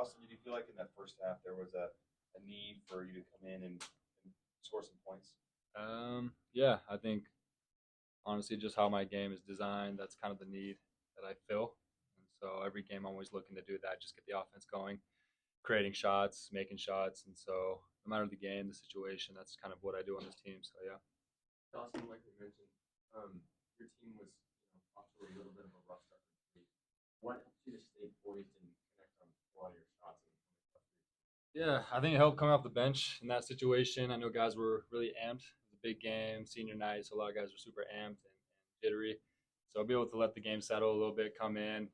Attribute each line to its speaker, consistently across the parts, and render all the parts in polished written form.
Speaker 1: Dawson, did you feel like in that first half there was a need for you to come in and score some points?
Speaker 2: Yeah, I think honestly, just how my game is designed, that's kind of the need that I feel. And so every game, I'm always looking to do that, just get the offense going, creating shots, making shots. And so no matter the game, the situation, that's kind of what I do on this team. So yeah.
Speaker 3: Dawson, like we mentioned, your team was off to a little bit of a rough start. What helped you to stay poised and connect on a lot of your shots?
Speaker 2: Yeah, I think it helped coming off the bench in that situation. I know guys were really amped. It was a big game, senior night, so a lot of guys were super amped and jittery. So I'll be able to let the game settle a little bit, come in,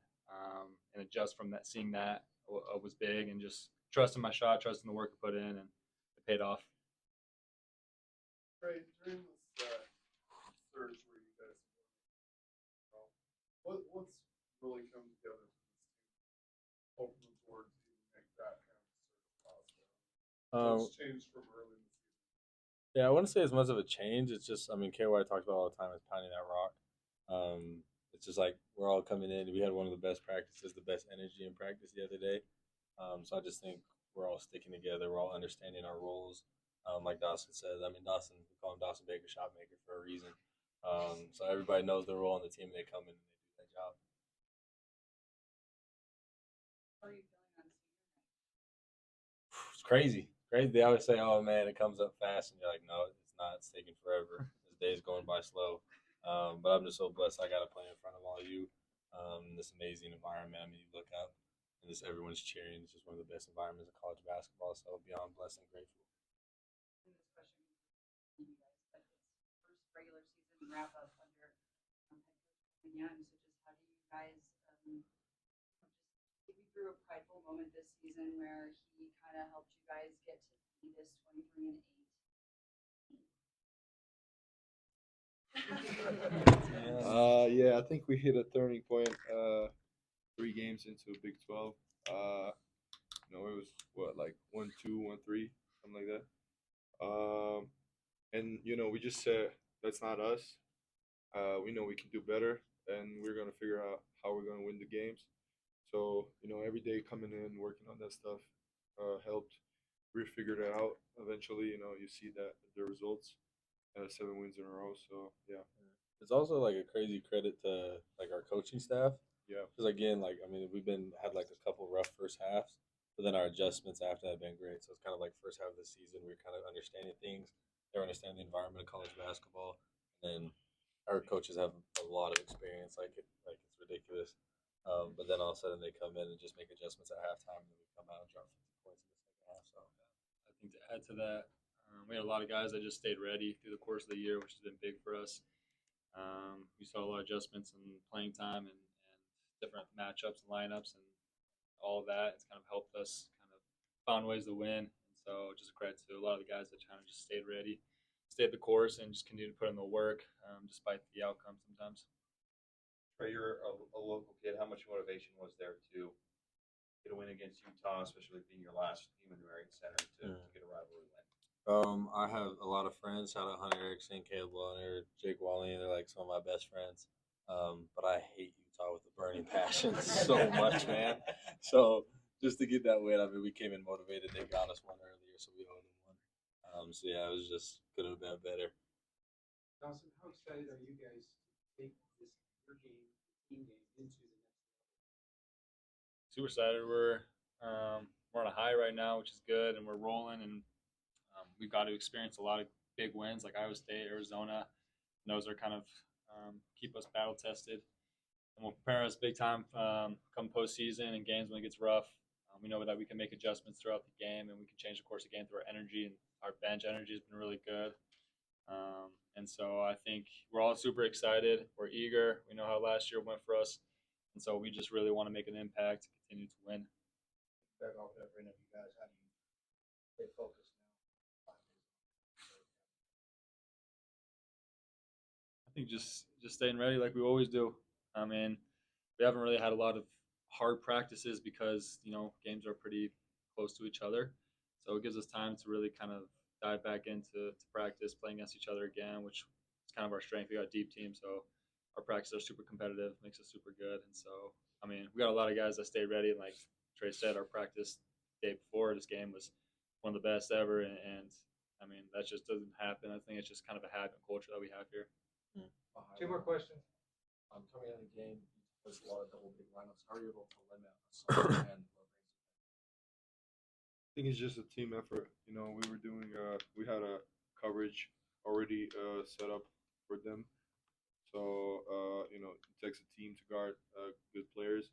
Speaker 2: and adjust from that. Seeing that was big, and just trusting my shot, trusting the work I put in, and it paid off.
Speaker 4: Right, during this surge where you guys what's really come together for this team, open the door to make that kind of surge possible? What's changed from early in the season?
Speaker 5: Yeah, I wouldn't say as much of a change. It's just, I mean, KY talks about all the time is pounding that rock. It's just like we're all coming in. We had one of the best practices, the best energy in practice the other day. So I just think we're all sticking together. We're all understanding our roles. Like Dawson says, I mean, Dawson, we call him Dawson Baker, shot maker for a reason. So everybody knows their role on the team. They come in and they do their job.
Speaker 6: How are you feeling on senior night?
Speaker 5: It's crazy. Crazy. They always say, "Oh man, it comes up fast," and you're like, "No, it's not. It's taking forever. This day's going by slow." But I'm just so blessed. I got to play in front of all of you. In this amazing environment. I mean, you look up and just everyone's cheering. It's just one of the best environments of college basketball. So beyond blessed and grateful.
Speaker 6: And this question is for you guys, but it's first regular season wrap up under head coach Kevin Young. So just how do you guys just take me through a prideful moment this season where he kind of helped you guys get to be this 23-8?
Speaker 7: Yeah, I think we hit a turning point 3 games into Big 12. It was like 1-2, 1-3, something like that. And we just said that's not us. We know we can do better, and we're gonna figure out how we're gonna win the games. So every day coming in, working on that stuff helped. We figured it out. Eventually, you see that the results, 7 wins in a row. So yeah.
Speaker 5: It's also like a crazy credit to like our coaching staff.
Speaker 7: Yeah.
Speaker 5: Because again, like I mean, we've had like a couple rough first halves, but then our adjustments after that have been great. So it's kind of like first half of the season, we were kind of understanding things. They're understanding the environment of college basketball, and then our coaches have a lot of experience. Like it's ridiculous. But then all of a sudden they come in and just make adjustments at halftime, and then we come out and drop 50 points in the second half. So
Speaker 2: I think to add to that, we had a lot of guys that just stayed ready through the course of the year, which has been big for us. We saw a lot of adjustments in playing time and different matchups and lineups and all of that. It's kind of helped us kind of find ways to win. And so just a credit to a lot of the guys that kind of just stayed ready, stayed the course, and just continued to put in the work despite the outcome sometimes.
Speaker 1: Trey, you're a local kid. How much motivation was there to get a win against Utah, especially being your last team in Marion Center, to get a rivalry win?
Speaker 5: I have a lot of friends. Shout out Hunter Erickson, Caleb Wallner, Jake Walling. They're like some of my best friends. But I hate Utah with a burning passion so much, man. So just to get that win, I mean, we came in motivated. They got us one earlier, so we owed them one. So yeah, it was just could have been better.
Speaker 8: Dawson, how excited are you guys to take your game, team game, into the next level?
Speaker 2: Super excited. We're on a high right now, which is good, and we're rolling. And we've got to experience a lot of big wins like Iowa State, Arizona. And those are kind of keep us battle tested, and will prepare us big time come postseason and games when it gets rough. We know that we can make adjustments throughout the game, and we can change the course of the game through our energy. And our bench energy has been really good. And so I think we're all super excited. We're eager. We know how last year went for us. And so we just really want to make an impact to continue to win.
Speaker 8: Back off that right now, you guys. How do you stay focused now?
Speaker 2: I think just staying ready like we always do. I mean, we haven't really had a lot of hard practices because, games are pretty close to each other. So it gives us time to really kind of dive back into practice, playing against each other again, which is kind of our strength. We got a deep team, so our practices are super competitive, makes us super good. And so, I mean, we got a lot of guys that stay ready and Trey said, our practice day before this game was one of the best ever, and I mean that just doesn't happen. I think it's just kind of a habit and culture that we have here.
Speaker 9: Two more questions.
Speaker 3: Coming out of the game, there's a lot of double big lineups. How are you able to limit on and
Speaker 7: I think it's just a team effort. You know, we were doing we had a coverage already set up for them. So you know, it takes a team to guard good players.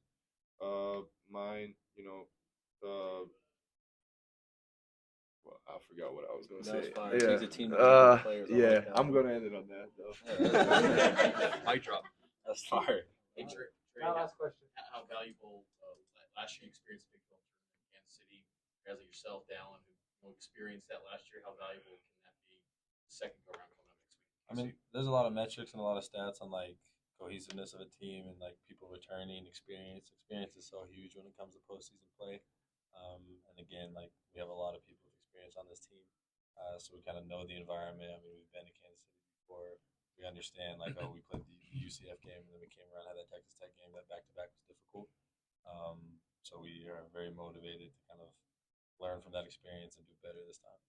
Speaker 7: Mine, you know, well, I forgot what I was gonna say.
Speaker 5: Fine. It takes a team to guard good players. I like that
Speaker 7: I'm
Speaker 5: one.
Speaker 7: gonna end it on that though.
Speaker 3: mic drop?
Speaker 5: That's fire.
Speaker 3: Hey, Trey,
Speaker 8: Now, last question.
Speaker 3: how valuable last year you experienced Big 12 tournament in Kansas City, guys like yourself, Dallin, who experienced that last year. How valuable can that be the second go around coming up next week?
Speaker 5: I mean, there's a lot of metrics and a lot of stats on like cohesiveness of a team and like people returning experience. Experience is so huge when it comes to postseason play. And again, like we have a lot of people with experience on this team, so we kind of know the environment. I mean, we've been to Kansas City before. We understand like, oh, we played the UCF game and then we came around had that Texas Tech game. That back-to-back was difficult. So we are very motivated to kind of learn from that experience and do better this time.